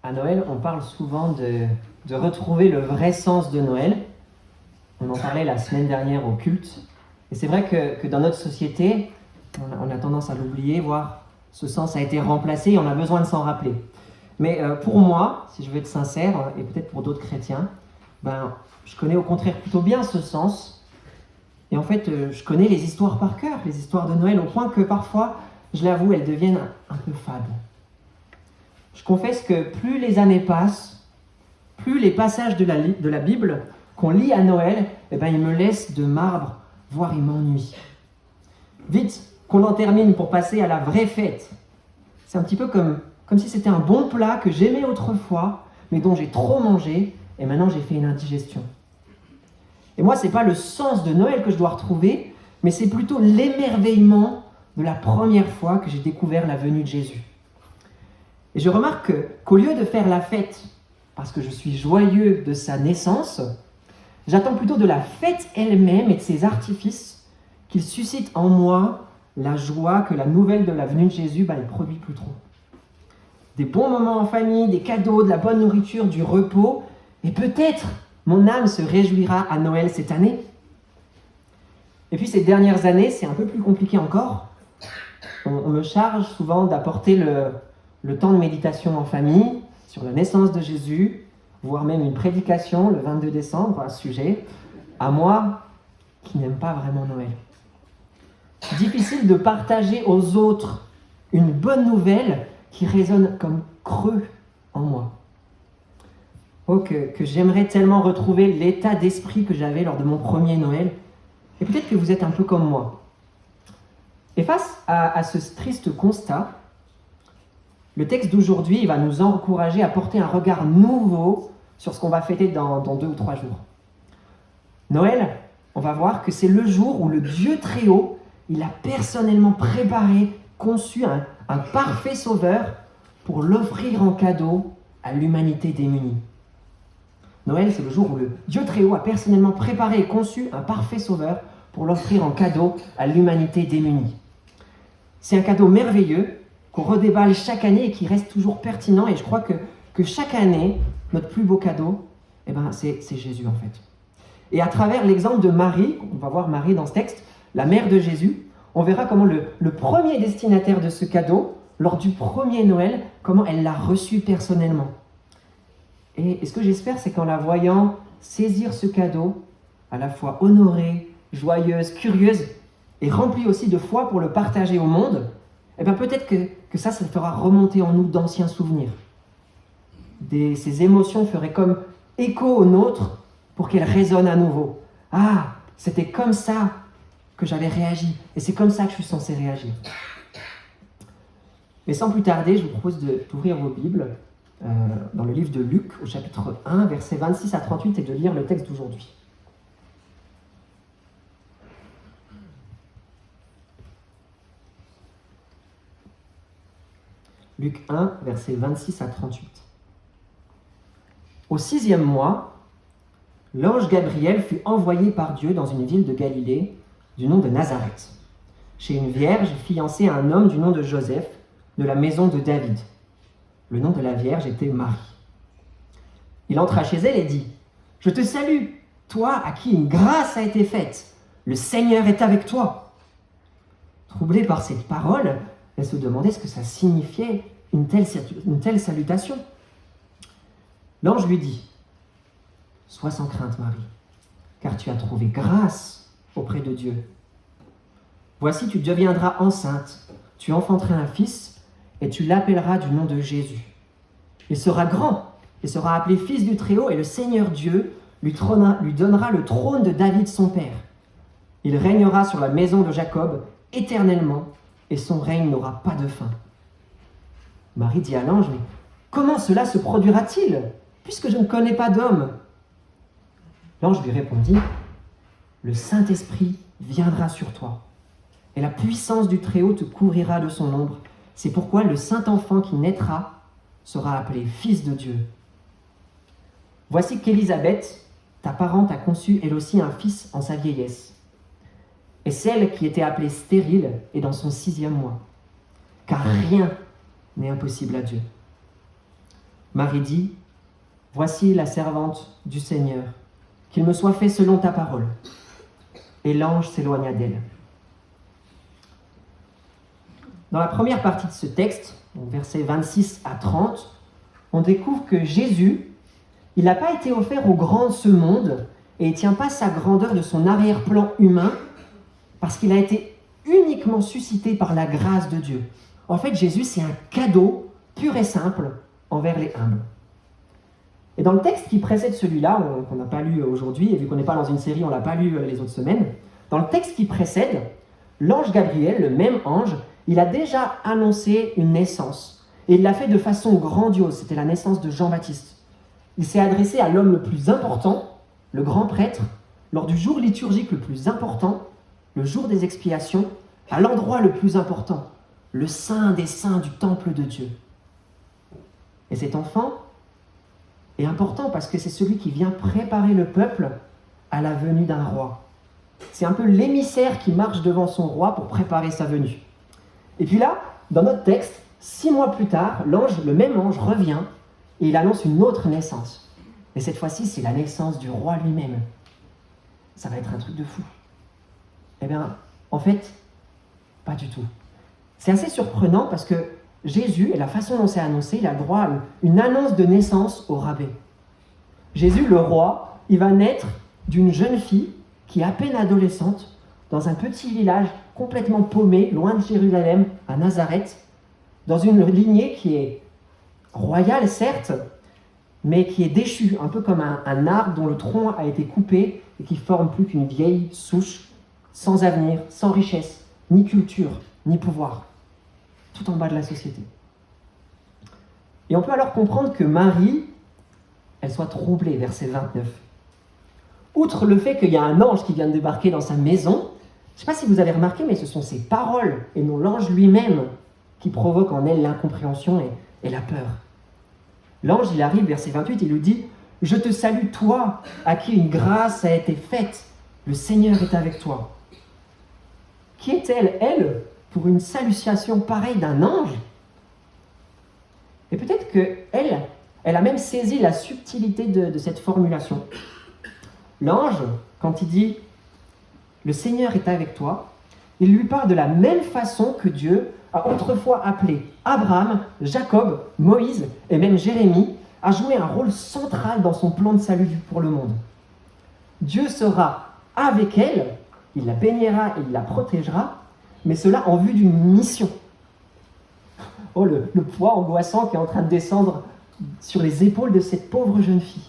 À Noël, on parle souvent de retrouver le vrai sens de Noël. On en parlait la semaine dernière au culte. Et c'est vrai que dans notre société, on a tendance à l'oublier, voire ce sens a été remplacé et on a besoin de s'en rappeler. Mais pour moi, si je veux être sincère, et peut-être pour d'autres chrétiens, je connais au contraire plutôt bien ce sens. Et en fait, je connais les histoires par cœur, les histoires de Noël, au point que parfois, je l'avoue, elles deviennent un peu fades. Je confesse que plus les années passent, plus les passages de la Bible qu'on lit à Noël, ils me laissent de marbre, voire ils m'ennuient. Vite, qu'on en termine pour passer à la vraie fête. C'est un petit peu comme si c'était un bon plat que j'aimais autrefois, mais dont j'ai trop mangé, et maintenant j'ai fait une indigestion. Et moi, ce n'est pas le sens de Noël que je dois retrouver, mais c'est plutôt l'émerveillement de la première fois que j'ai découvert la venue de Jésus. Et je remarque qu'au lieu de faire la fête parce que je suis joyeux de sa naissance, j'attends plutôt de la fête elle-même et de ses artifices qu'il suscite en moi la joie que la nouvelle de la venue de Jésus ne produit plus trop. Des bons moments en famille, des cadeaux, de la bonne nourriture, du repos, et peut-être mon âme se réjouira à Noël cette année. Et puis ces dernières années, c'est un peu plus compliqué encore. On me charge souvent d'apporter le temps de méditation en famille sur la naissance de Jésus, voire même une prédication le 22 décembre à ce sujet, à moi qui n'aime pas vraiment Noël. Difficile de partager aux autres une bonne nouvelle qui résonne comme creux en moi. Oh, que j'aimerais tellement retrouver l'état d'esprit que j'avais lors de mon premier Noël. Et peut-être que vous êtes un peu comme moi. Et face à ce triste constat, le texte d'aujourd'hui va nous encourager à porter un regard nouveau sur ce qu'on va fêter dans 2 ou 3 jours. Noël, on va voir que c'est le jour où le Dieu très haut, il a personnellement préparé, conçu un parfait sauveur pour l'offrir en cadeau à l'humanité démunie. Noël, c'est le jour où le Dieu très haut a personnellement préparé et conçu un parfait sauveur pour l'offrir en cadeau à l'humanité démunie. C'est un cadeau merveilleux qu'on redéballe chaque année et qui reste toujours pertinent. Et je crois que chaque année, notre plus beau cadeau, c'est Jésus en fait. Et à travers l'exemple de Marie, on va voir Marie dans ce texte, la mère de Jésus, on verra comment le premier destinataire de ce cadeau, lors du premier Noël, comment elle l'a reçu personnellement. Et ce que j'espère, c'est qu'en la voyant saisir ce cadeau, à la fois honorée, joyeuse, curieuse, et remplie aussi de foi pour le partager au monde, peut-être que ça fera remonter en nous d'anciens souvenirs. Ces émotions feraient comme écho aux nôtres pour qu'elles résonnent à nouveau. Ah, c'était comme ça que j'avais réagi, et c'est comme ça que je suis censé réagir. Mais sans plus tarder, je vous propose d'ouvrir vos Bibles dans le livre de Luc, au chapitre 1, versets 26 à 38, et de lire le texte d'aujourd'hui. Luc 1, versets 26 à 38. Au 6e mois, l'ange Gabriel fut envoyé par Dieu dans une ville de Galilée du nom de Nazareth, chez une vierge fiancée à un homme du nom de Joseph, de la maison de David. Le nom de la vierge était Marie. Il entra chez elle et dit : « Je te salue, toi à qui une grâce a été faite. Le Seigneur est avec toi. » Troublée par cette parole, elle se demandait ce que ça signifiait, une telle salutation. L'ange lui dit : « Sois sans crainte, Marie, car tu as trouvé grâce auprès de Dieu. Voici, tu deviendras enceinte, tu enfanteras un fils, et tu l'appelleras du nom de Jésus. Il sera grand, il sera appelé fils du Très-Haut, et le Seigneur Dieu lui donnera le trône de David son père. Il régnera sur la maison de Jacob éternellement, et son règne n'aura pas de fin. » Marie dit à l'ange : « Mais comment cela se produira-t-il, puisque je ne connais pas d'homme ?» L'ange lui répondit : « Le Saint-Esprit viendra sur toi, et la puissance du Très-Haut te couvrira de son ombre. C'est pourquoi le Saint-Enfant qui naîtra sera appelé Fils de Dieu. Voici qu'Élisabeth, ta parente, a conçu elle aussi un fils en sa vieillesse. Et celle qui était appelée stérile est dans son 6e mois, car rien n'est impossible à Dieu. » Marie dit, « Voici la servante du Seigneur, qu'il me soit fait selon ta parole. » Et l'ange s'éloigna d'elle. Dans la première partie de ce texte, versets 26 à 30, on découvre que Jésus, il n'a pas été offert au grand de ce monde et il ne tient pas sa grandeur de son arrière-plan humain parce qu'il a été uniquement suscité par la grâce de Dieu. En fait, Jésus, c'est un cadeau pur et simple envers les humbles. Et dans le texte qui précède celui-là, qu'on n'a pas lu aujourd'hui, et vu qu'on n'est pas dans une série, on ne l'a pas lu les autres semaines, dans le texte qui précède, l'ange Gabriel, le même ange, il a déjà annoncé une naissance. Et il l'a fait de façon grandiose, c'était la naissance de Jean-Baptiste. Il s'est adressé à l'homme le plus important, le grand prêtre, lors du jour liturgique le plus important, le jour des expiations, à l'endroit le plus important, le saint des saints du temple de Dieu. Et cet enfant est important parce que c'est celui qui vient préparer le peuple à la venue d'un roi. C'est un peu l'émissaire qui marche devant son roi pour préparer sa venue. Et puis là, dans notre texte, 6 mois plus tard, le même ange revient et il annonce une autre naissance. Et cette fois-ci, c'est la naissance du roi lui-même. Ça va être un truc de fou. Eh bien, en fait, pas du tout. C'est assez surprenant parce que Jésus, et la façon dont c'est annoncé, il a le droit à une annonce de naissance au rabais. Jésus, le roi, il va naître d'une jeune fille qui est à peine adolescente, dans un petit village complètement paumé, loin de Jérusalem, à Nazareth, dans une lignée qui est royale, certes, mais qui est déchue, un peu comme un arbre dont le tronc a été coupé et qui forme plus qu'une vieille souche, sans avenir, sans richesse, ni culture, ni pouvoir, tout en bas de la société. Et on peut alors comprendre que Marie, elle soit troublée, verset 29. Outre le fait qu'il y a un ange qui vient de débarquer dans sa maison, je ne sais pas si vous avez remarqué, mais ce sont ses paroles et non l'ange lui-même qui provoquent en elle l'incompréhension et la peur. L'ange, il arrive, verset 28, il lui dit « Je te salue, toi, à qui une grâce a été faite. Le Seigneur est avec toi. » Qui est-elle, elle, pour une salutation pareille d'un ange? Et peut-être qu'elle, elle a même saisi la subtilité de cette formulation. L'ange, quand il dit « Le Seigneur est avec toi », il lui parle de la même façon que Dieu a autrefois appelé Abraham, Jacob, Moïse et même Jérémie à jouer un rôle central dans son plan de salut pour le monde. Dieu sera avec elle, il la bénira et il la protégera, mais cela en vue d'une mission. Oh, le poids angoissant qui est en train de descendre sur les épaules de cette pauvre jeune fille.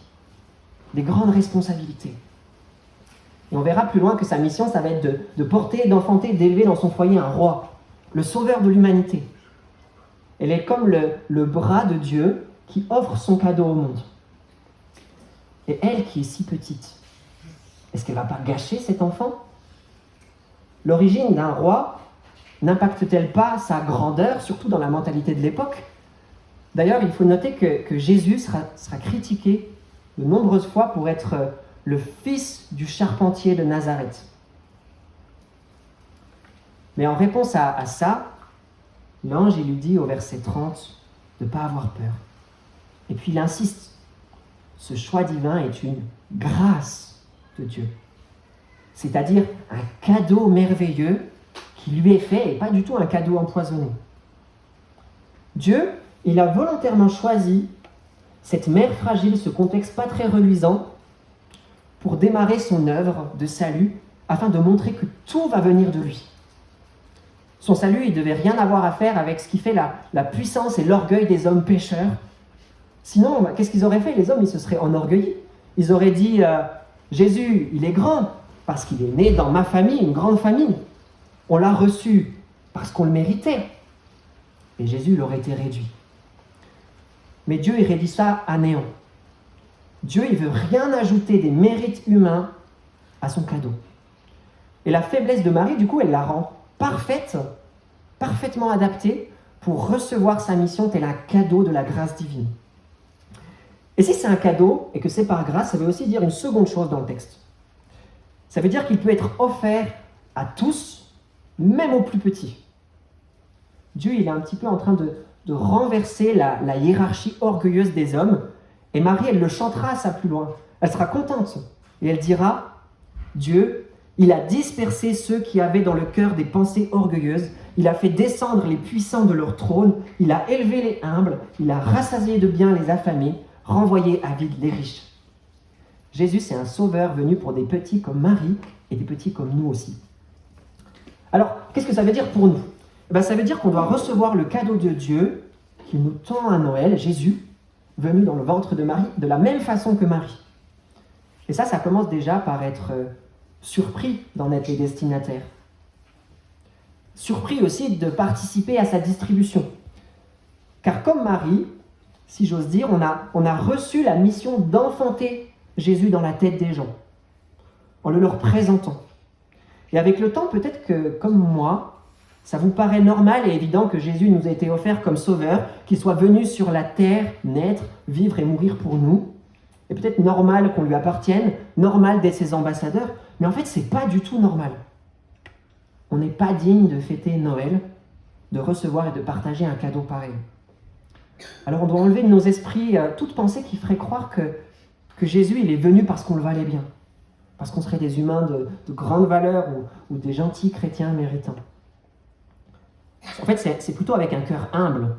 Des grandes responsabilités. Et on verra plus loin que sa mission, ça va être de porter, d'enfanter, d'élever dans son foyer un roi, le sauveur de l'humanité. Elle est comme le bras de Dieu qui offre son cadeau au monde. Et elle qui est si petite, est-ce qu'elle ne va pas gâcher cet enfant? L'origine d'un roi n'impacte-t-elle pas sa grandeur, surtout dans la mentalité de l'époque? D'ailleurs, il faut noter que Jésus sera critiqué de nombreuses fois pour être le fils du charpentier de Nazareth. Mais en réponse à ça, l'ange il lui dit au verset 30 de ne pas avoir peur. Et puis il insiste, ce choix divin est une grâce de Dieu. C'est-à-dire un cadeau merveilleux qui lui est fait et pas du tout un cadeau empoisonné. Dieu, il a volontairement choisi cette mère fragile, ce contexte pas très reluisant, pour démarrer son œuvre de salut, afin de montrer que tout va venir de lui. Son salut, il ne devait rien avoir à faire avec ce qui fait la puissance et l'orgueil des hommes pécheurs. Sinon, qu'est-ce qu'ils auraient fait? Les hommes, ils se seraient enorgueillis. Ils auraient dit, Jésus, il est grand, parce qu'il est né dans ma famille, une grande famille. On l'a reçu parce qu'on le méritait. Et Jésus, il aurait été réduit. Mais Dieu, il réduit ça à néant. Dieu, il ne veut rien ajouter des mérites humains à son cadeau. Et la faiblesse de Marie, du coup, elle la rend parfaite, parfaitement adaptée pour recevoir sa mission tel un cadeau de la grâce divine. Et si c'est un cadeau et que c'est par grâce, ça veut aussi dire une seconde chose dans le texte. Ça veut dire qu'il peut être offert à tous, même aux plus petits. Dieu, il est un petit peu en train de renverser la hiérarchie orgueilleuse des hommes. Et Marie, elle le chantera ça plus loin. Elle sera contente. Et elle dira, Dieu, il a dispersé ceux qui avaient dans le cœur des pensées orgueilleuses. Il a fait descendre les puissants de leur trône. Il a élevé les humbles. Il a rassasié de biens les affamés, renvoyé à vide les riches. Jésus, c'est un sauveur venu pour des petits comme Marie et des petits comme nous aussi. Alors, qu'est-ce que ça veut dire pour nous ? Ça veut dire qu'on doit recevoir le cadeau de Dieu qui nous tend à Noël, Jésus, venu dans le ventre de Marie, de la même façon que Marie. Et ça commence déjà par être surpris d'en être les destinataires. Surpris aussi de participer à sa distribution. Car comme Marie, si j'ose dire, on a reçu la mission d'enfanter Jésus dans la tête des gens, en le leur présentant. Et avec le temps, peut-être que, comme moi, ça vous paraît normal et évident que Jésus nous a été offert comme sauveur, qu'il soit venu sur la terre, naître, vivre et mourir pour nous. Et peut-être normal qu'on lui appartienne, normal d'être ses ambassadeurs, mais en fait, c'est pas du tout normal. On n'est pas digne de fêter Noël, de recevoir et de partager un cadeau pareil. Alors on doit enlever de nos esprits toute pensée qui ferait croire que Jésus, il est venu parce qu'on le valait bien, parce qu'on serait des humains de grande valeur ou des gentils chrétiens méritants. En fait, c'est plutôt avec un cœur humble,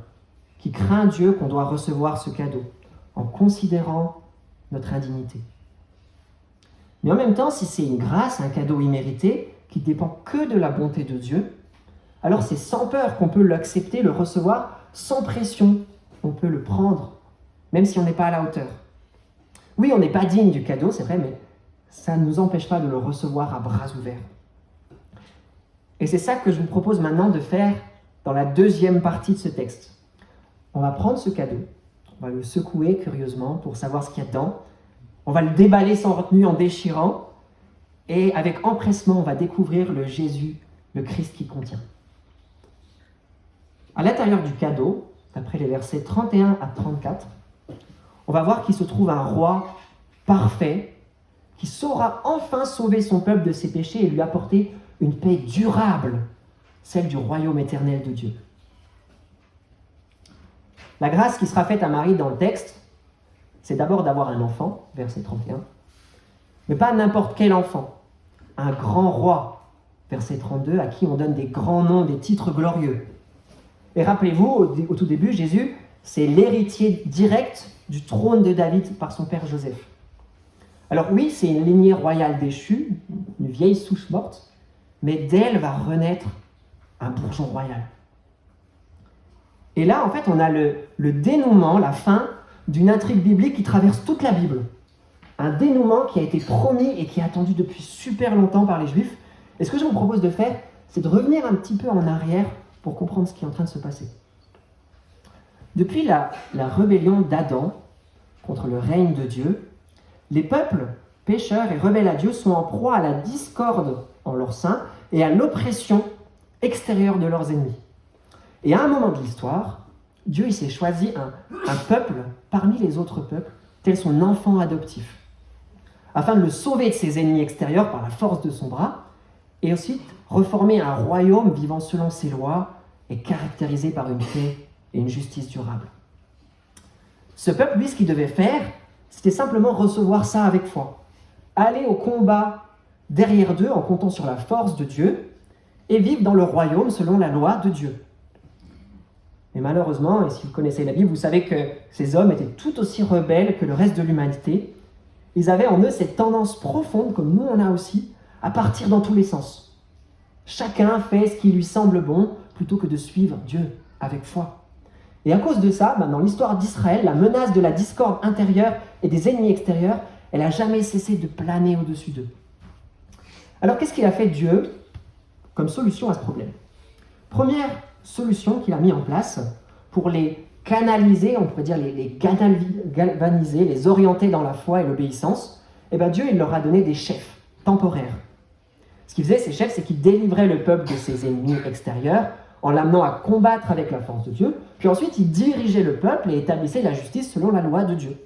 qui craint Dieu, qu'on doit recevoir ce cadeau, en considérant notre indignité. Mais en même temps, si c'est une grâce, un cadeau immérité, qui dépend que de la bonté de Dieu, alors c'est sans peur qu'on peut l'accepter, le recevoir, sans pression. On peut le prendre, même si on n'est pas à la hauteur. Oui, on n'est pas digne du cadeau, c'est vrai, mais ça ne nous empêche pas de le recevoir à bras ouverts. Et c'est ça que je vous propose maintenant de faire dans la deuxième partie de ce texte. On va prendre ce cadeau, on va le secouer curieusement pour savoir ce qu'il y a dedans, on va le déballer sans retenue en déchirant, et avec empressement, on va découvrir le Jésus, le Christ qui contient. À l'intérieur du cadeau, d'après les versets 31 à 34, on va voir qu'il se trouve un roi parfait qui saura enfin sauver son peuple de ses péchés et lui apporter une paix durable, celle du royaume éternel de Dieu. La grâce qui sera faite à Marie dans le texte, c'est d'abord d'avoir un enfant, verset 31, mais pas n'importe quel enfant, un grand roi, verset 32, à qui on donne des grands noms, des titres glorieux. Et rappelez-vous, au tout début, Jésus, c'est l'héritier direct du trône de David par son père Joseph. Alors oui, c'est une lignée royale déchue, une vieille souche morte, mais d'elle va renaître un bourgeon royal. Et là, en fait, on a le dénouement, la fin d'une intrigue biblique qui traverse toute la Bible. Un dénouement qui a été promis et qui est attendu depuis super longtemps par les Juifs. Et ce que je vous propose de faire, c'est de revenir un petit peu en arrière pour comprendre ce qui est en train de se passer. Depuis la rébellion d'Adam contre le règne de Dieu, les peuples pécheurs et rebelles à Dieu sont en proie à la discorde en leur sein et à l'oppression extérieure de leurs ennemis. Et à un moment de l'histoire, Dieu il s'est choisi un peuple parmi les autres peuples, tel son enfant adoptif, afin de le sauver de ses ennemis extérieurs par la force de son bras, et ensuite reformer un royaume vivant selon ses lois et caractérisé par une paix et une justice durable. Ce peuple, lui, ce qu'il devait faire, c'était simplement recevoir ça avec foi, aller au combat derrière d'eux en comptant sur la force de Dieu et vivre dans le royaume selon la loi de Dieu. Mais malheureusement, et si vous connaissez la Bible, vous savez que ces hommes étaient tout aussi rebelles que le reste de l'humanité. Ils avaient en eux cette tendance profonde, comme nous on a aussi, à partir dans tous les sens. Chacun fait ce qui lui semble bon, plutôt que de suivre Dieu avec foi. Et à cause de ça, dans l'histoire d'Israël, la menace de la discorde intérieure et des ennemis extérieurs, elle n'a jamais cessé de planer au-dessus d'eux. Alors qu'est-ce qu'il a fait Dieu comme solution à ce problème ? Première solution qu'il a mis en place pour les canaliser, on pourrait dire les galvaniser, les orienter dans la foi et l'obéissance, Dieu il leur a donné des chefs temporaires. Ce qu'ils faisaient, ces chefs, c'est qu'ils délivraient le peuple de ses ennemis extérieurs en l'amenant à combattre avec la force de Dieu, puis ensuite ils dirigeaient le peuple et établissaient la justice selon la loi de Dieu.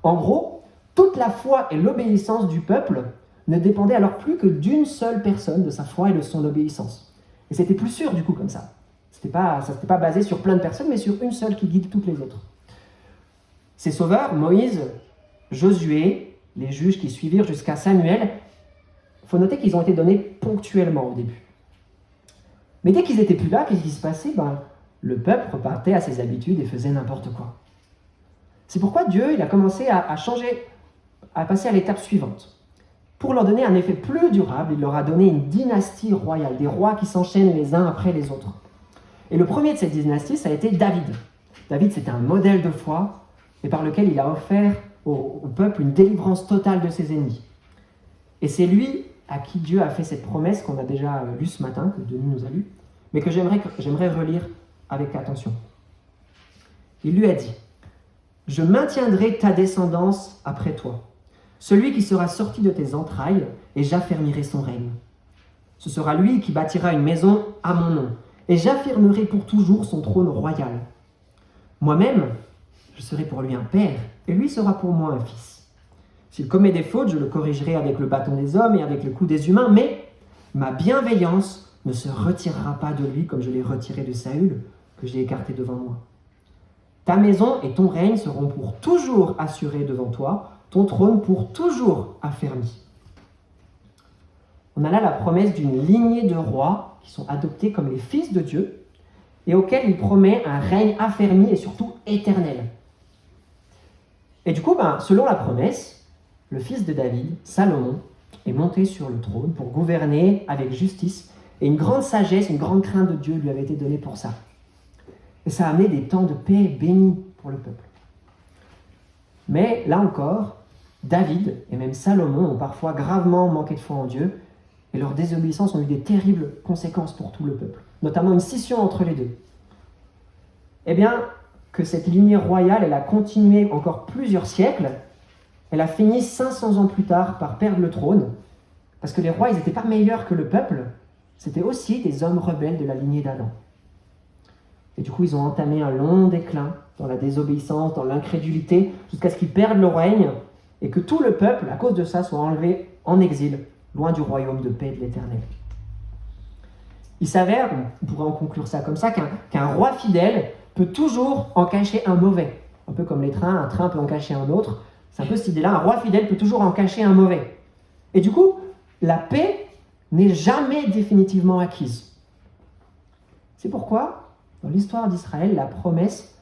En gros, toute la foi et l'obéissance du peuple ne dépendaient alors plus que d'une seule personne, de sa foi et de son obéissance. Et c'était plus sûr du coup comme ça. Ça s'était pas basé sur plein de personnes, mais sur une seule qui guide toutes les autres. Ces sauveurs, Moïse, Josué, les juges qui suivirent jusqu'à Samuel, il faut noter qu'ils ont été donnés ponctuellement au début. Mais dès qu'ils n'étaient plus là, qu'est-ce qui se passait? Le peuple repartait à ses habitudes et faisait n'importe quoi. C'est pourquoi Dieu il a commencé à changer, à passer à l'étape suivante. Pour leur donner un effet plus durable, il leur a donné une dynastie royale, des rois qui s'enchaînent les uns après les autres. Et le premier de cette dynastie, ça a été David. David, c'était un modèle de foi, et par lequel il a offert au peuple une délivrance totale de ses ennemis. Et c'est lui à qui Dieu a fait cette promesse qu'on a déjà lue ce matin, que Denis nous a lue, mais que j'aimerais relire avec attention. Il lui a dit « Je maintiendrai ta descendance après toi, celui qui sera sorti de tes entrailles, et j'affermirai son règne. Ce sera lui qui bâtira une maison à mon nom, et j'affirmerai pour toujours son trône royal. Moi-même, je serai pour lui un père, et lui sera pour moi un fils. S'il commet des fautes, je le corrigerai avec le bâton des hommes et avec le coup des humains, mais ma bienveillance ne se retirera pas de lui comme je l'ai retiré de Saül, que j'ai écarté devant moi. Ta maison et ton règne seront pour toujours assurés devant toi, ton trône pour toujours affermi. » On a là la promesse d'une lignée de rois qui sont adoptés comme les fils de Dieu et auxquels il promet un règne affermi et surtout éternel. Et du coup, selon la promesse, le fils de David, Salomon, est monté sur le trône pour gouverner avec justice et une grande sagesse, une grande crainte de Dieu lui avait été donnée pour ça. Et ça a amené des temps de paix bénis pour le peuple. Mais là encore, David et même Salomon ont parfois gravement manqué de foi en Dieu et leur désobéissance ont eu des terribles conséquences pour tout le peuple, notamment une scission entre les deux. Eh bien, que cette lignée royale, elle a continué encore plusieurs siècles, elle a fini 500 ans plus tard par perdre le trône, parce que les rois, ils n'étaient pas meilleurs que le peuple, c'était aussi des hommes rebelles de la lignée d'Adam. Et du coup, ils ont entamé un long déclin dans la désobéissance, dans l'incrédulité, jusqu'à ce qu'ils perdent le règne et que tout le peuple, à cause de ça, soit enlevé en exil, loin du royaume de paix de l'Éternel. Il s'avère, on pourrait en conclure ça comme ça, qu'un roi fidèle peut toujours en cacher un mauvais. Un peu comme les trains, un train peut en cacher un autre. C'est un peu cette idée-là, un roi fidèle peut toujours en cacher un mauvais. Et du coup, la paix n'est jamais définitivement acquise. C'est pourquoi, dans l'histoire d'Israël, la promesse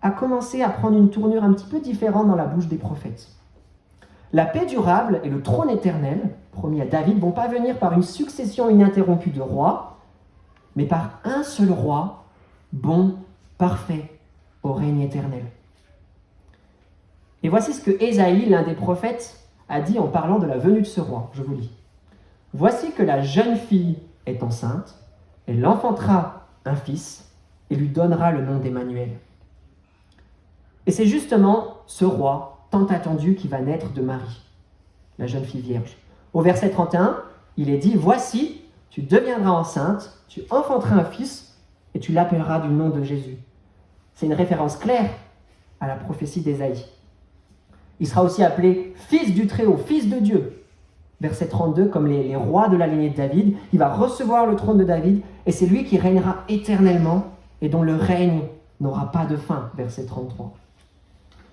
a commencé à prendre une tournure un petit peu différente dans la bouche des prophètes. La paix durable et le trône éternel, promis à David, ne vont pas venir par une succession ininterrompue de rois, mais par un seul roi, bon, parfait, au règne éternel. Et voici ce que Ésaïe, l'un des prophètes, a dit en parlant de la venue de ce roi. Je vous lis. « Voici que la jeune fille est enceinte, elle enfantera un fils et lui donnera le nom d'Emmanuel. » Et c'est justement ce roi tant attendu qui va naître de Marie, la jeune fille vierge. Au verset 31, il est dit « Voici, tu deviendras enceinte, tu enfanteras un fils et tu l'appelleras du nom de Jésus. » C'est une référence claire à la prophétie d'Ésaïe. Il sera aussi appelé fils du Très-Haut, fils de Dieu. Verset 32, comme les rois de la lignée de David, il va recevoir le trône de David et c'est lui qui régnera éternellement et dont le règne n'aura pas de fin. Verset 33.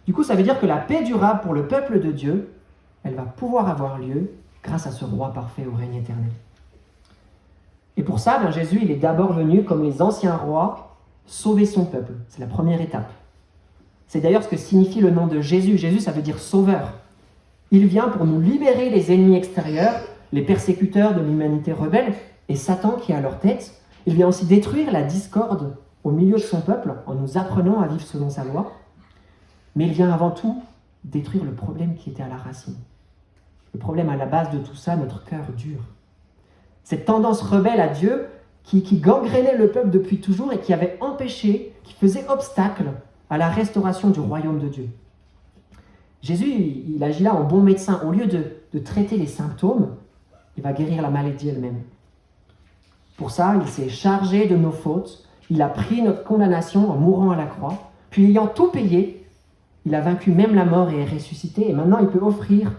Du coup, ça veut dire que la paix durable pour le peuple de Dieu, elle va pouvoir avoir lieu grâce à ce roi parfait au règne éternel. Et pour ça, Jésus, il est d'abord venu, comme les anciens rois, sauver son peuple. C'est la première étape. C'est d'ailleurs ce que signifie le nom de Jésus. Jésus, ça veut dire sauveur. Il vient pour nous libérer des ennemis extérieurs, les persécuteurs de l'humanité rebelle, et Satan qui est à leur tête. Il vient aussi détruire la discorde au milieu de son peuple en nous apprenant à vivre selon sa loi. Mais il vient avant tout détruire le problème qui était à la racine. Le problème à la base de tout ça, notre cœur dur. Cette tendance rebelle à Dieu qui gangrénait le peuple depuis toujours et qui avait empêché, qui faisait obstacle à la restauration du royaume de Dieu. Jésus, il agit là en bon médecin. Au lieu de traiter les symptômes, il va guérir la maladie elle-même. Pour ça, il s'est chargé de nos fautes. Il a pris notre condamnation en mourant à la croix. Puis, ayant tout payé, il a vaincu même la mort et est ressuscité. Et maintenant, il peut offrir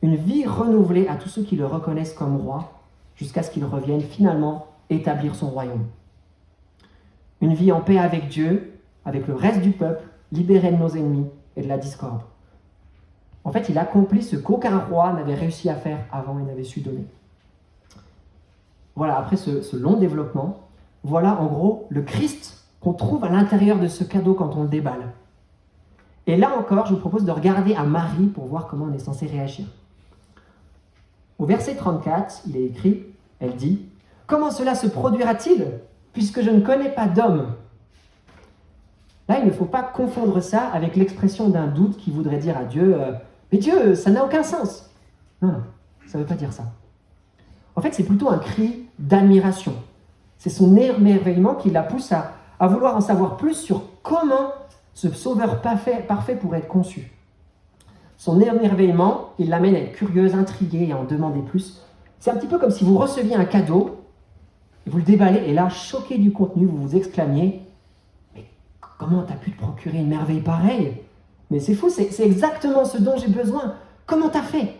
une vie renouvelée à tous ceux qui le reconnaissent comme roi, jusqu'à ce qu'il revienne finalement établir son royaume. une vie en paix avec Dieu, avec le reste du peuple, libéré de nos ennemis et de la discorde. En fait, il accomplit ce qu'aucun roi n'avait réussi à faire avant et n'avait su donner. Voilà, après ce long développement, voilà en gros le Christ qu'on trouve à l'intérieur de ce cadeau quand on le déballe. Et là encore, je vous propose de regarder à Marie pour voir comment on est censé réagir. Au verset 34, il est écrit, elle dit « Comment cela se produira-t-il, puisque je ne connais pas d'homme ?» Là, il ne faut pas confondre ça avec l'expression d'un doute qui voudrait dire à Dieu « Mais Dieu, ça n'a aucun sens !» Non, ça ne veut pas dire ça. En fait, c'est plutôt un cri d'admiration. C'est son émerveillement qui la pousse à vouloir en savoir plus sur comment ce sauveur parfait pourrait être conçu. Son émerveillement, il l'amène à être curieuse, intriguée et à en demander plus. C'est un petit peu comme si vous receviez un cadeau, et vous le déballez, et là, choqué du contenu, vous vous exclamiez « Mais comment t'as pu te procurer une merveille pareille ? Mais c'est fou, c'est exactement ce dont j'ai besoin. Comment t'as fait ?»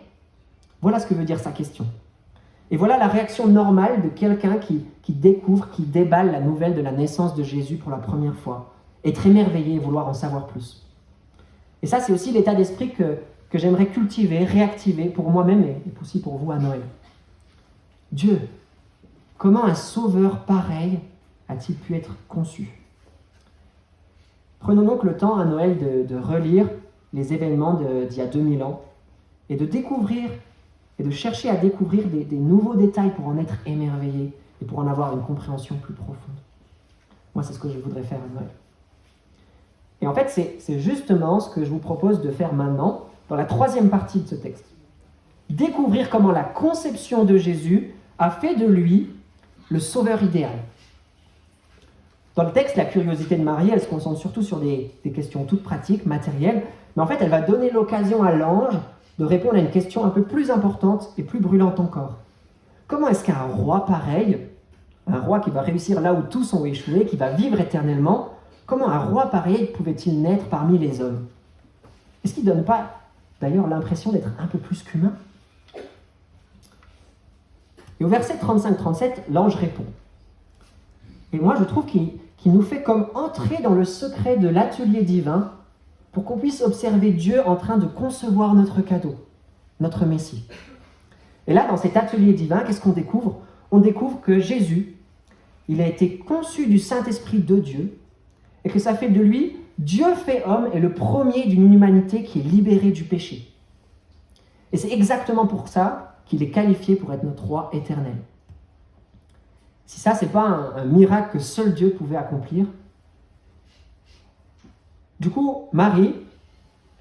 Voilà ce que veut dire sa question. Et voilà la réaction normale de quelqu'un qui découvre, qui déballe la nouvelle de la naissance de Jésus pour la première fois. Être émerveillé et vouloir en savoir plus. Et ça, c'est aussi l'état d'esprit que j'aimerais cultiver, réactiver pour moi-même et aussi pour vous à Noël. Dieu, comment un sauveur pareil a-t-il pu être conçu ? Prenons donc le temps à Noël de relire les événements d'il y a 2000 ans et de découvrir et de chercher à découvrir des nouveaux détails pour en être émerveillé et pour en avoir une compréhension plus profonde. Moi, c'est ce que je voudrais faire à Noël. Et en fait, c'est justement ce que je vous propose de faire maintenant, dans la troisième partie de ce texte. Découvrir comment la conception de Jésus a fait de lui le sauveur idéal. Dans le texte, la curiosité de Marie, elle se concentre surtout sur des questions toutes pratiques, matérielles, mais en fait, elle va donner l'occasion à l'ange de répondre à une question un peu plus importante et plus brûlante encore. Comment est-ce qu'un roi pareil, un roi qui va réussir là où tous ont échoué, qui va vivre éternellement, comment un roi pareil pouvait-il naître parmi les hommes ? Est-ce qu'il ne donne pas d'ailleurs l'impression d'être un peu plus qu'humain ? Et au verset 35-37, l'ange répond. Et moi, je trouve qu'il nous fait comme entrer dans le secret de l'atelier divin pour qu'on puisse observer Dieu en train de concevoir notre cadeau, notre Messie. Et là, dans cet atelier divin, qu'est-ce qu'on découvre ? On découvre que Jésus, il a été conçu du Saint-Esprit de Dieu et que ça fait de lui, Dieu fait homme et le premier d'une humanité qui est libérée du péché. Et c'est exactement pour ça qu'il est qualifié pour être notre roi éternel. Si ça, ce n'est pas un miracle que seul Dieu pouvait accomplir. Du coup, Marie,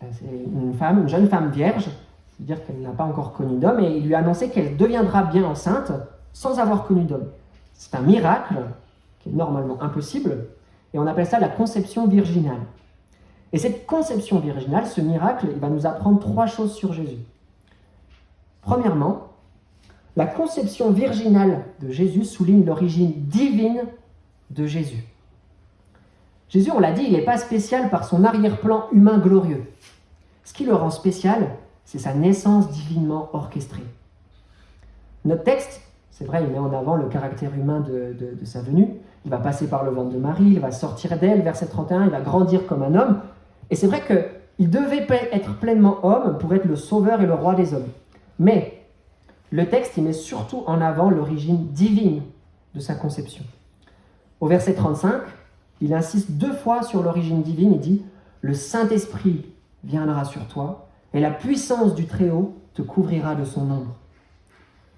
c'est une jeune femme vierge, c'est-à-dire qu'elle n'a pas encore connu d'homme, et il lui a annoncé qu'elle deviendra bien enceinte sans avoir connu d'homme. C'est un miracle qui est normalement impossible, et on appelle ça la conception virginale. Et cette conception virginale, ce miracle, il va nous apprendre 3 choses sur Jésus. Premièrement, la conception virginale de Jésus souligne l'origine divine de Jésus. Jésus, on l'a dit, il n'est pas spécial par son arrière-plan humain glorieux. Ce qui le rend spécial, c'est sa naissance divinement orchestrée. Notre texte, c'est vrai, il met en avant le caractère humain de sa venue. Il va passer par le ventre de Marie, il va sortir d'elle, verset 31, il va grandir comme un homme. Et c'est vrai qu'il devait être pleinement homme pour être le sauveur et le roi des hommes. Mais le texte, il met surtout en avant l'origine divine de sa conception. Au verset 35, il insiste 2 fois sur l'origine divine et dit « Le Saint-Esprit viendra sur toi et la puissance du Très-Haut te couvrira de son ombre. »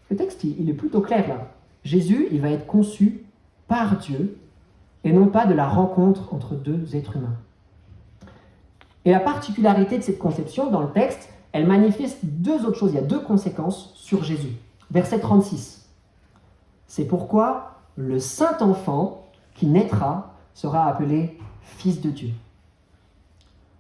Le texte, il est plutôt clair là. Jésus, il va être conçu par Dieu et non pas de la rencontre entre 2 êtres humains. Et la particularité de cette conception dans le texte, elle manifeste 2 autres choses. Il y a 2 conséquences sur Jésus. Verset 36. C'est pourquoi le Saint-Enfant qui naîtra sera appelé Fils de Dieu.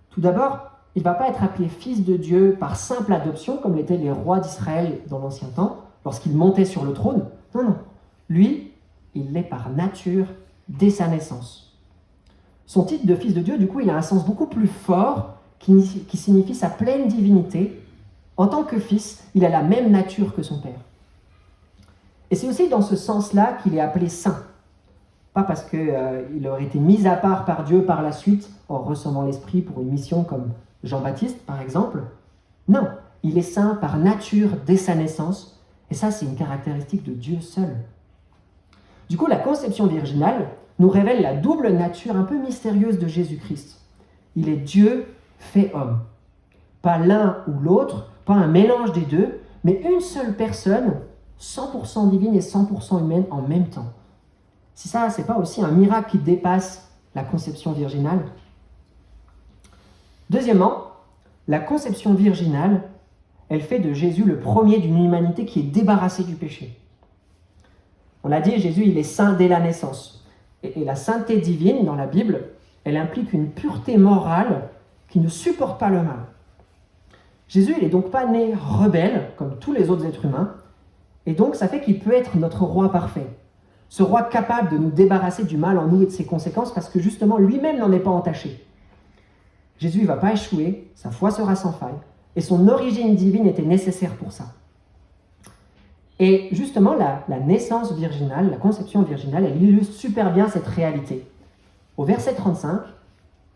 Tout d'abord, il ne va pas être appelé Fils de Dieu par simple adoption, comme l'étaient les rois d'Israël dans l'Ancien Temps, lorsqu'ils montaient sur le trône. Non, non. Lui, il l'est par nature dès sa naissance. Son titre de Fils de Dieu, du coup, il a un sens beaucoup plus fort qui signifie sa pleine divinité. En tant que fils, il a la même nature que son père. Et c'est aussi dans ce sens-là qu'il est appelé saint. pas parce qu'il aurait été mis à part par Dieu par la suite en recevant l'Esprit pour une mission comme Jean-Baptiste par exemple. Non, il est saint par nature dès sa naissance, et ça c'est une caractéristique de Dieu seul. Du coup, la conception virginale nous révèle la double nature un peu mystérieuse de Jésus-Christ. Il est Dieu fait homme. Pas l'un ou l'autre, pas un mélange des deux, mais une seule personne, 100% divine et 100% humaine en même temps. Si ça, c'est pas aussi un miracle qui dépasse la conception virginale. Deuxièmement, la conception virginale, elle fait de Jésus le premier d'une humanité qui est débarrassée du péché. On l'a dit, Jésus, il est saint dès la naissance. Et la sainteté divine, dans la Bible, elle implique une pureté morale qui ne supporte pas le mal. Jésus, il n'est donc pas né rebelle, comme tous les autres êtres humains, et donc ça fait qu'il peut être notre roi parfait. Ce roi capable de nous débarrasser du mal en nous et de ses conséquences, parce que justement, lui-même n'en est pas entaché. Jésus ne va pas échouer, sa foi sera sans faille, et son origine divine était nécessaire pour ça. Et justement, la naissance virginale, la conception virginale, elle illustre super bien cette réalité. Au verset 35,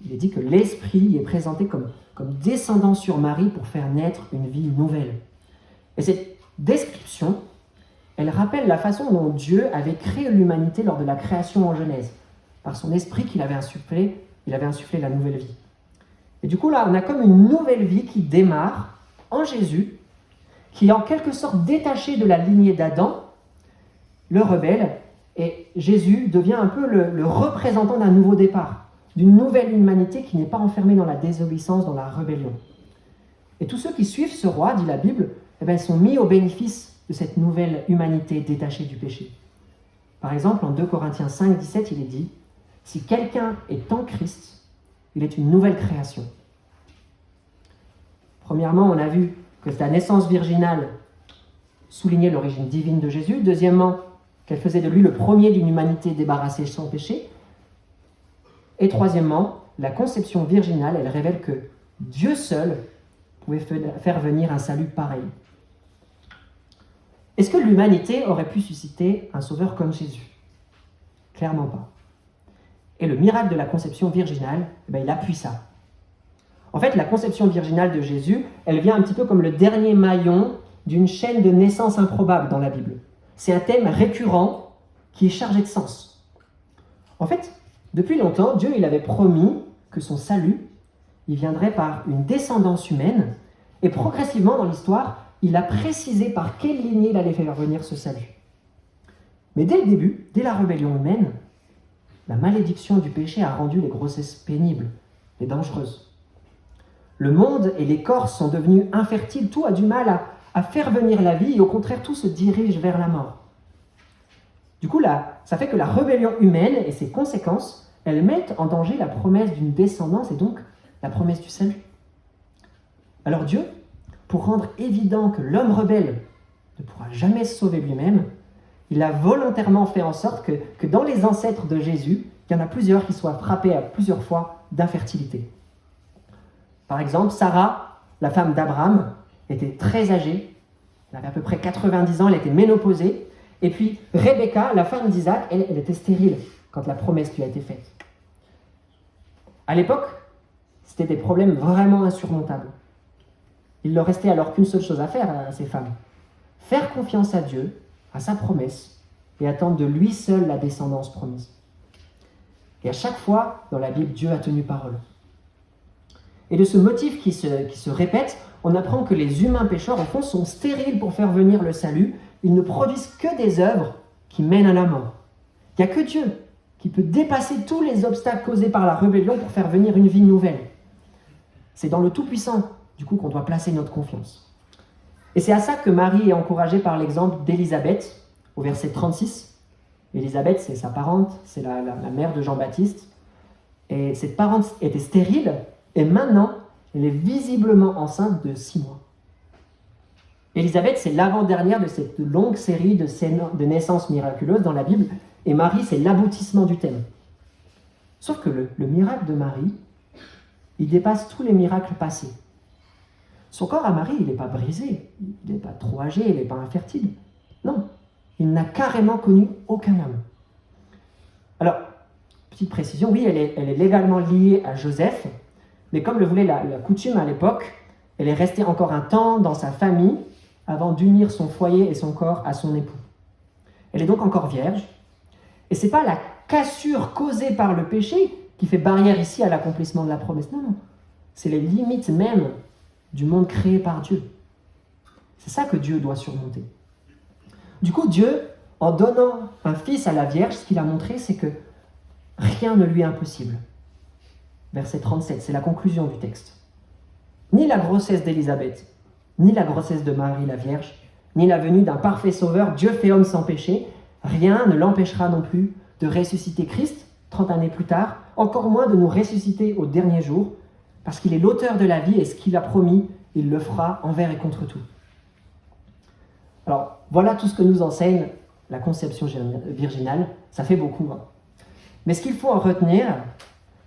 il est dit que l'Esprit est présenté comme descendant sur Marie pour faire naître une vie nouvelle. Et cette description, elle rappelle la façon dont Dieu avait créé l'humanité lors de la création en Genèse, par son Esprit qu'il avait insufflé, la nouvelle vie. Et du coup, là, on a comme une nouvelle vie qui démarre en Jésus, qui est en quelque sorte détaché de la lignée d'Adam, le rebelle, et Jésus devient un peu le représentant d'un nouveau départ, d'une nouvelle humanité qui n'est pas enfermée dans la désobéissance, dans la rébellion. Et tous ceux qui suivent ce roi, dit la Bible, ils sont mis au bénéfice de cette nouvelle humanité détachée du péché. Par exemple, en 2 Corinthiens 5, 17, il est dit « Si quelqu'un est en Christ, il est une nouvelle création. » Premièrement, on a vu que la naissance virginale soulignait l'origine divine de Jésus. Deuxièmement, qu'elle faisait de lui le premier d'une humanité débarrassée sans péché. Et troisièmement, la conception virginale, elle révèle que Dieu seul pouvait faire venir un salut pareil. Est-ce que l'humanité aurait pu susciter un sauveur comme Jésus ? Clairement pas. Et le miracle de la conception virginale, il appuie ça. En fait, la conception virginale de Jésus, elle vient un petit peu comme le dernier maillon d'une chaîne de naissance improbable dans la Bible. C'est un thème récurrent qui est chargé de sens. En fait, depuis longtemps, Dieu il avait promis que son salut, il viendrait par une descendance humaine, et progressivement dans l'histoire, il a précisé par quelle lignée il allait faire venir ce salut. Mais dès le début, dès la rébellion humaine, la malédiction du péché a rendu les grossesses pénibles et dangereuses. Le monde et les corps sont devenus infertiles, tout a du mal à faire venir la vie, et au contraire, tout se dirige vers la mort. Du coup, là, ça fait que la rébellion humaine et ses conséquences, elles mettent en danger la promesse d'une descendance et donc la promesse du salut. Alors Dieu, pour rendre évident que l'homme rebelle ne pourra jamais se sauver lui-même, il a volontairement fait en sorte que dans les ancêtres de Jésus, il y en a plusieurs qui soient frappés à plusieurs fois d'infertilité. Par exemple, Sarah, la femme d'Abraham, était très âgée, elle avait à peu près 90 ans, elle était ménopausée, et puis Rebecca, la femme d'Isaac, elle était stérile quand la promesse lui a été faite. À l'époque, c'était des problèmes vraiment insurmontables. Il ne leur restait alors qu'une seule chose à faire à ces femmes, faire confiance à Dieu, à sa promesse, et attendre de lui seul la descendance promise. Et à chaque fois, dans la Bible, Dieu a tenu parole. Et de ce motif qui se répète, on apprend que les humains pécheurs, au fond, sont stériles pour faire venir le salut. Ils ne produisent que des œuvres qui mènent à la mort. Il n'y a que Dieu qui peut dépasser tous les obstacles causés par la rébellion pour faire venir une vie nouvelle. C'est dans le Tout-Puissant, du coup, qu'on doit placer notre confiance. Et c'est à ça que Marie est encouragée par l'exemple d'Élisabeth, au verset 36. Élisabeth, c'est sa parente, c'est la mère de Jean-Baptiste. Et cette parente était stérile, et maintenant, elle est visiblement enceinte de 6 mois. Élisabeth, c'est l'avant-dernière de cette longue série de naissances miraculeuses dans la Bible, et Marie, c'est l'aboutissement du thème. Sauf que le miracle de Marie, il dépasse tous les miracles passés. Son corps à Marie, il n'est pas brisé, il n'est pas trop âgé, il n'est pas infertile. Non, il n'a carrément connu aucun homme. Alors, petite précision, oui, elle est légalement liée à Joseph, mais comme le voulait la coutume à l'époque, elle est restée encore un temps dans sa famille avant d'unir son foyer et son corps à son époux. Elle est donc encore vierge, et ce n'est pas la cassure causée par le péché qui fait barrière ici à l'accomplissement de la promesse. Non, non. C'est les limites même du monde créé par Dieu. C'est ça que Dieu doit surmonter. Du coup, Dieu, en donnant un fils à la Vierge, ce qu'il a montré, c'est que rien ne lui est impossible. Verset 37, c'est la conclusion du texte. Ni la grossesse d'Élisabeth, ni la grossesse de Marie la Vierge, ni la venue d'un parfait sauveur, Dieu fait homme sans péché, rien ne l'empêchera non plus de ressusciter Christ 30 années plus tard, encore moins de nous ressusciter au dernier jour, parce qu'il est l'auteur de la vie et ce qu'il a promis, il le fera envers et contre tout. Alors, voilà tout ce que nous enseigne la conception virginale. Ça fait beaucoup. Hein. Mais ce qu'il faut en retenir,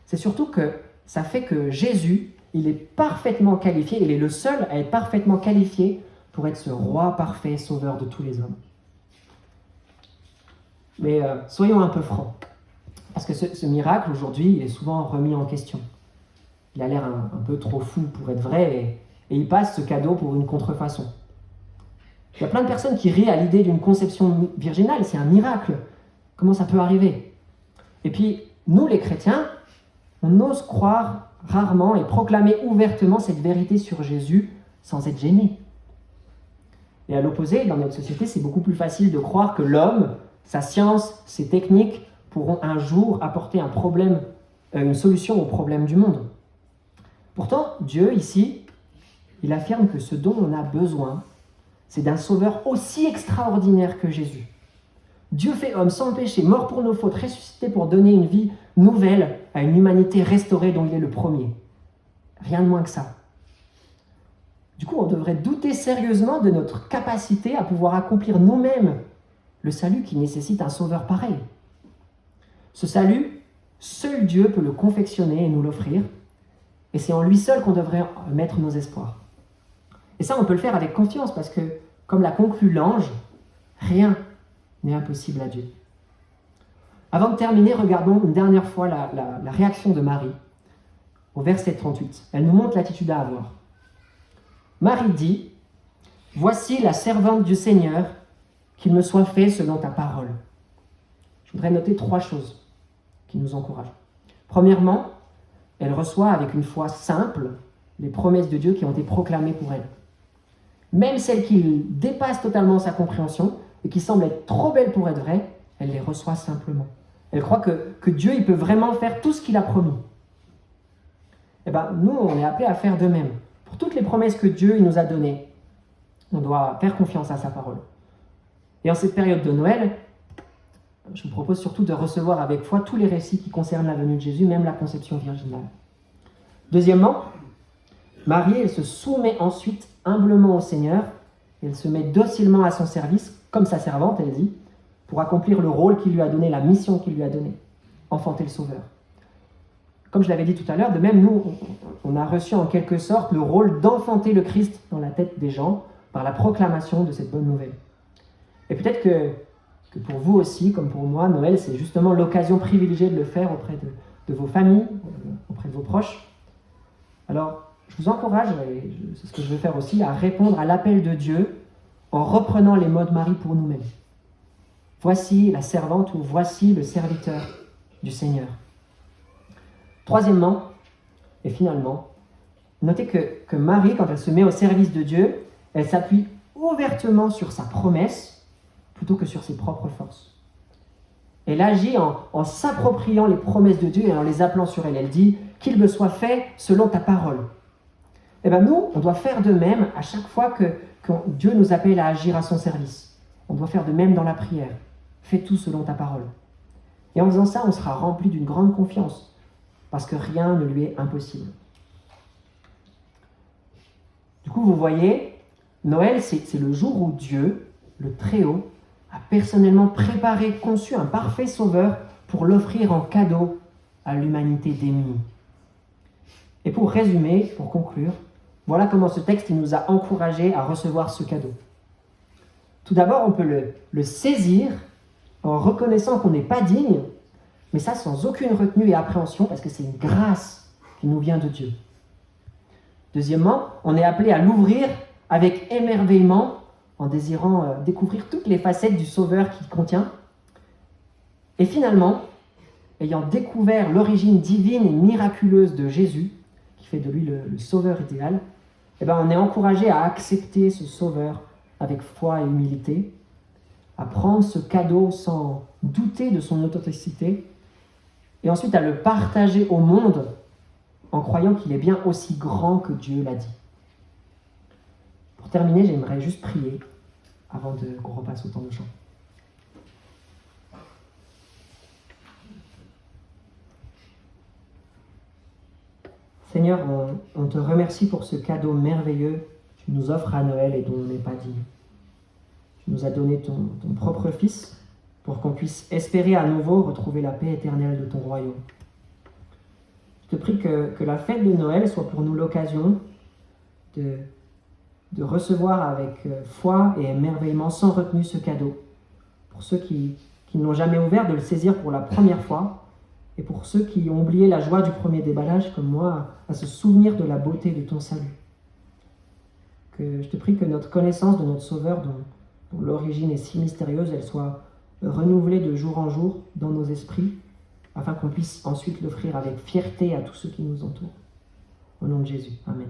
c'est surtout que ça fait que Jésus, il est parfaitement qualifié, il est le seul à être parfaitement qualifié pour être ce roi parfait, sauveur de tous les hommes. Mais soyons un peu francs, parce que ce miracle, aujourd'hui, il est souvent remis en question. Il a l'air un peu trop fou pour être vrai, et il passe ce cadeau pour une contrefaçon. Il y a plein de personnes qui rient à l'idée d'une conception virginale, c'est un miracle. Comment ça peut arriver? Et puis, nous les chrétiens, on ose croire rarement et proclamer ouvertement cette vérité sur Jésus sans être gêné. Et à l'opposé, dans notre société, c'est beaucoup plus facile de croire que l'homme, sa science, ses techniques pourront un jour apporter une solution au problème du monde. Pourtant, Dieu, ici, il affirme que ce dont on a besoin, c'est d'un sauveur aussi extraordinaire que Jésus. Dieu fait homme sans péché, mort pour nos fautes, ressuscité pour donner une vie nouvelle à une humanité restaurée dont il est le premier. Rien de moins que ça. Du coup, on devrait douter sérieusement de notre capacité à pouvoir accomplir nous-mêmes le salut qui nécessite un sauveur pareil. Ce salut, seul Dieu peut le confectionner et nous l'offrir, et c'est en lui seul qu'on devrait mettre nos espoirs. Et ça, on peut le faire avec confiance, parce que, comme l'a conclu l'ange, rien n'est impossible à Dieu. Avant de terminer, regardons une dernière fois la réaction de Marie, au verset 38. Elle nous montre l'attitude à avoir. Marie dit, « Voici la servante du Seigneur, qu'il me soit fait selon ta parole. » Je voudrais noter 3 choses qui nous encouragent. Premièrement, elle reçoit avec une foi simple les promesses de Dieu qui ont été proclamées pour elle. Même celles qui dépassent totalement sa compréhension et qui semblent être trop belles pour être vraies, elle les reçoit simplement. Elle croit que Dieu il peut vraiment faire tout ce qu'il a promis. Eh bien, nous, on est appelés à faire de même. Pour toutes les promesses que Dieu il nous a données, on doit faire confiance à sa parole. Et en cette période de Noël, je vous propose surtout de recevoir avec foi tous les récits qui concernent la venue de Jésus, même la conception virginale. Deuxièmement, Marie, elle se soumet ensuite humblement au Seigneur, et elle se met docilement à son service, comme sa servante, elle dit, pour accomplir le rôle qu'il lui a donné, la mission qu'il lui a donnée, enfanter le Sauveur. Comme je l'avais dit tout à l'heure, de même, nous, on a reçu en quelque sorte le rôle d'enfanter le Christ dans la tête des gens par la proclamation de cette bonne nouvelle. Et peut-être que pour vous aussi, comme pour moi, Noël, c'est justement l'occasion privilégiée de le faire auprès de vos familles, auprès de vos proches. Alors, je vous encourage, et c'est ce que je vais faire aussi, à répondre à l'appel de Dieu en reprenant les mots de Marie pour nous-mêmes. Voici la servante ou voici le serviteur du Seigneur. Troisièmement, et finalement, notez que Marie, quand elle se met au service de Dieu, elle s'appuie ouvertement sur sa promesse plutôt que sur ses propres forces. Elle agit en s'appropriant les promesses de Dieu et en les appelant sur elle. Elle dit « qu'il me soit fait selon ta parole ». Eh bien nous, on doit faire de même à chaque fois que Dieu nous appelle à agir à son service. On doit faire de même dans la prière. Fais tout selon ta parole. Et en faisant ça, on sera rempli d'une grande confiance, parce que rien ne lui est impossible. Du coup, vous voyez, Noël, c'est le jour où Dieu, le Très-Haut, a personnellement préparé, conçu un parfait sauveur pour l'offrir en cadeau à l'humanité démunie. Et pour résumer, pour conclure, voilà comment ce texte nous a encouragés à recevoir ce cadeau. Tout d'abord, on peut le saisir en reconnaissant qu'on n'est pas digne, mais ça sans aucune retenue et appréhension, parce que c'est une grâce qui nous vient de Dieu. Deuxièmement, on est appelé à l'ouvrir avec émerveillement, en désirant découvrir toutes les facettes du Sauveur qu'il contient. Et finalement, ayant découvert l'origine divine et miraculeuse de Jésus, qui fait de lui le Sauveur idéal, on est encouragé à accepter ce Sauveur avec foi et humilité, à prendre ce cadeau sans douter de son authenticité, et ensuite à le partager au monde en croyant qu'il est bien aussi grand que Dieu l'a dit. Pour terminer, j'aimerais juste prier avant qu'on repasse au temps de chant. Seigneur, on te remercie pour ce cadeau merveilleux que tu nous offres à Noël et dont on n'est pas digne. Tu nous as donné ton propre Fils pour qu'on puisse espérer à nouveau retrouver la paix éternelle de ton royaume. Je te prie que la fête de Noël soit pour nous l'occasion de recevoir avec foi et émerveillement sans retenue ce cadeau. Pour ceux qui ne l'ont jamais ouvert, de le saisir pour la première fois. Et pour ceux qui ont oublié la joie du premier déballage, comme moi, à se souvenir de la beauté de ton salut. Je te prie que notre connaissance de notre Sauveur, dont l'origine est si mystérieuse, elle soit renouvelée de jour en jour dans nos esprits, afin qu'on puisse ensuite l'offrir avec fierté à tous ceux qui nous entourent. Au nom de Jésus. Amen.